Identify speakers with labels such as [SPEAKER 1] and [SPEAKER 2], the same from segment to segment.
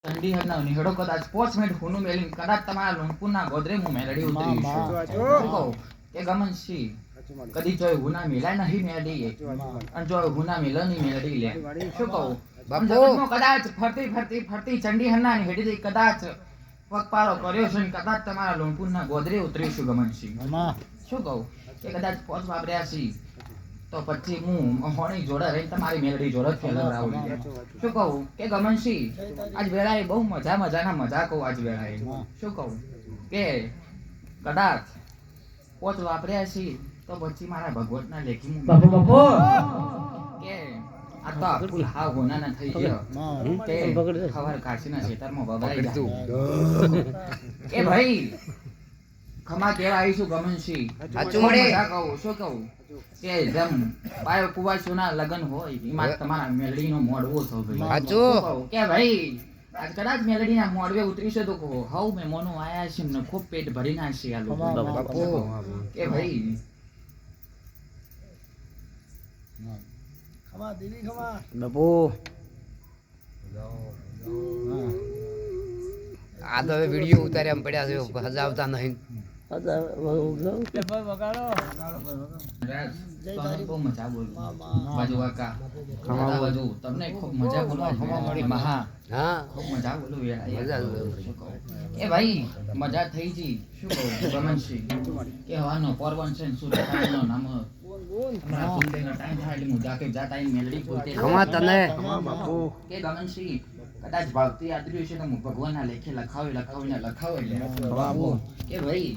[SPEAKER 1] ઠંડી હરના નિહળો કદાચ 5 મિનિટ હુનું મેલીન કદાચ તમારા લોનપુરના ગોદરે હું મેલડી ઉતરી શું કહું કે ગમનસિંહ કદી જોય હુના મેલાય નહીં મેલડી અને જો હુના મેલો નહીં મેલડી લે શું કહું બાપુ કદાચ ફરતી ચંડી હરના ની હેડી કદાચ પગપાળો કર્યો છે કદાચ તમારા લોનપુરના ગોદરે ઉતરીશું ગમનસિંહ શું કહું કે કદાચ 5 વાપર્યા છે તો પછી હું હોણી જોડે રહી તમારી મેલડી જોડે ફેલાવરાવું શું કહું કે ગમનસિંહ આજ વેળાએ બહુ મજા કહું આજ વેળાએ શું કહું કે કદાચ 5 વાપર્યા છે તો પછી મારા ભગવતના લેખી બાપુ કે આ તો ફૂલ હાવ હોનાના થઈ ગયો કે ખબર કાશીના ખેતરમાં બગાડી એ ભાઈ ખમા કેવા આવીશું ગમનસિંહ મજા કહું શું કહું કે જેમ પાયો કુવાસોના લગન હોય એમાં તમારા મેલડીનો મોડવો થયો કે ભાઈ આજ કદાચ મેલડીના મોડવે ઉતરીશે તો કહો હવ મહેમાનો આયા છે ને ખૂબ પેટ ભરી નાખશે આ લોકો કે ભાઈ
[SPEAKER 2] ખમા દીદી ખમા
[SPEAKER 3] બાપુ આ તો હવે વિડીયો ઉતાર્યા પડ્યા છે હજાવતા નહીં
[SPEAKER 1] બહુ મજા બોલું બાજુ કાકા બાજુ તમને ખૂબ મજા બોલવા મળી મહા
[SPEAKER 3] હા
[SPEAKER 1] ખૂબ મજા બોલું એ ભાઈ મજા થઈ ગઈ શું કહું ગમનસિંહ કે હવાનો પરવન છે શું નો નામ હમણાં ફૂલદેનો ટાઈમ થાય એટલે મુજા કે જા ટાઈમ મેલડી બોલતે
[SPEAKER 3] ખમા તને
[SPEAKER 1] કે ગમનસિંહ કદાચ ભાવતી આદર્યું છે તો ભગવાનના લેખે લખાવે કે ભાઈ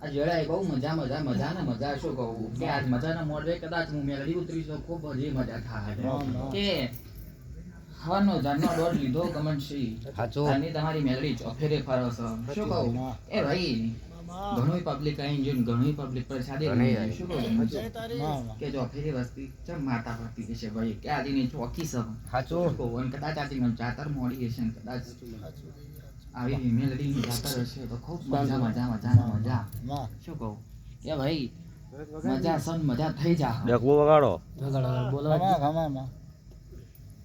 [SPEAKER 1] આ જળાએ બહુ મજા શું કહું કે આજ મજાના મોડવે કદાચ હું મેલડી ઉતરી છું ખૂબ બધી મજા થાય કે હવાનો જાનનો દોર લીધો ગમનસિંહ અને તમારી મેલડી ચોફેરે ફરો છો શું કહું એ ભાઈ ઘણું પબ્લિક આઈ જો ઘણું પબ્લિક પ્રસાદે શું કહું કે ચોફેરે વસ્તી ચમ માતા પડતી છે ભાઈ કે આદિની ચોકી છે સાચું કહું કદાચ આદિનો જાતર મોડી હશે કદાચ આવી મેલડીની જાતર હશે તો ખૂબ મજા શું કહું કે ભાઈ મજા થઈ જા
[SPEAKER 3] ડકવો વગાડો
[SPEAKER 1] બોલો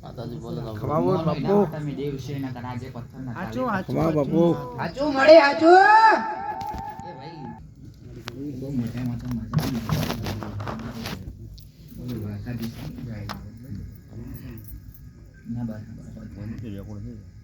[SPEAKER 1] માતાજી બોલો
[SPEAKER 3] ખમા બોલ બાપુ
[SPEAKER 1] તમે દેવ છે ના કદાચ પથ્થર ના
[SPEAKER 3] ખમા બાપુ
[SPEAKER 1] હાચું મળે હાચું એ ભાઈ બહુ મજા બોલો વાકા દી જાય ના બસ